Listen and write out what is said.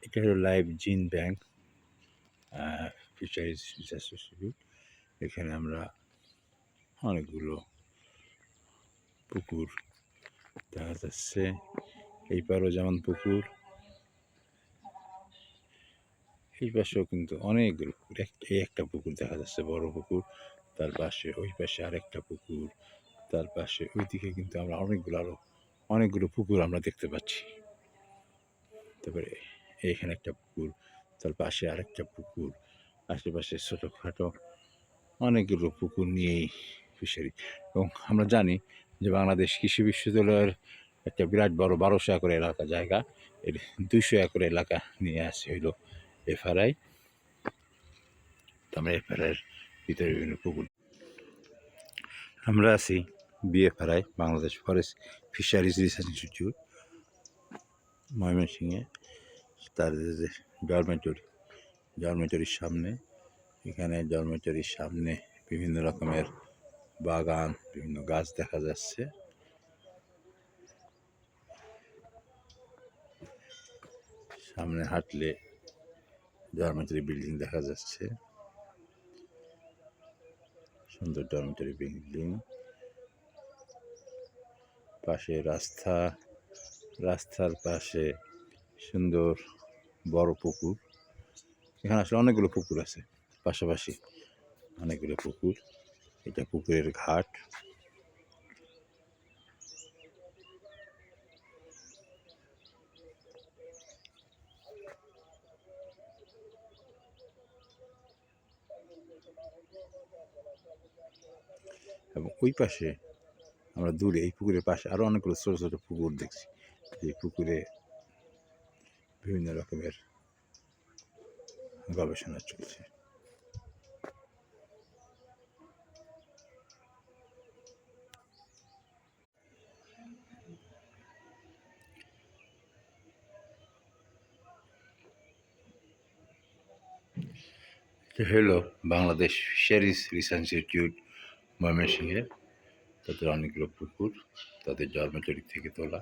এটা হলো লাইভ জিন ব্যাংক ফিশারিজ রিসার্চ ইনস্টিটিউট। এখানে আমরা অনেকগুলো পুকুর দেখা যাচ্ছে। এই পারেও যেমন পুকুর, এই পাশেও কিন্তু অনেকগুলো পুকুর। এই একটা পুকুর দেখা যাচ্ছে, বড় পুকুর। তার পাশে ওই পাশে আরেকটা পুকুর, তার পাশে ওইদিকে কিন্তু আমরা অনেকগুলো পুকুর আমরা দেখতে পাচ্ছি। তারপরে এইখানে একটা পুকুর, তার পাশে আরেকটা পুকুর, আশেপাশে ছোটোখাটো অনেকগুলো পুকুর নিয়েই ফিশারি। এবং আমরা জানি যে বাংলাদেশ কৃষি বিশ্ববিদ্যালয়ের একটা বিরাট বড় 1200 একর এলাকা জায়গা, এর 200 একর এলাকা নিয়ে আসে হইল এফআরআই। আমরা এফআরআইয়ের ভিতরে বিভিন্ন পুকুর, আমরা আছি BFRI, Bangladesh forest fisheries research institute, ময়মনসিংহে। তার যে ডরমেটরির সামনে, এখানে ডরমেটরির সামনে বিভিন্ন রকমের বাগান, বিভিন্ন গাছ দেখা যাচ্ছে। সামনে হাঁটলে ডরমেটরি বিল্ডিং দেখা যাচ্ছে, সুন্দর ডরমেটরি বিল্ডিং। পাশে রাস্তার পাশে সুন্দর বড় পুকুর। এখানে আসলে অনেকগুলো পুকুর আছে, পাশাপাশি অনেকগুলো পুকুর। এটা পুকুরের ঘাট। এবং ওই পাশে আমরা দূরে এই পুকুরের পাশে আরও অনেকগুলো ছোটো ছোটো পুকুর দেখছি। এই পুকুরে বিভিন্ন রকমের গবেষণা চলছে। হলো বাংলাদেশ ফিশারিজ রিসার্চ ইনস্টিটিউট ময়মনসিংহের। তাদের অনেকগুলো পুকুর, তাদের ডরমেটরি থেকে তোলা।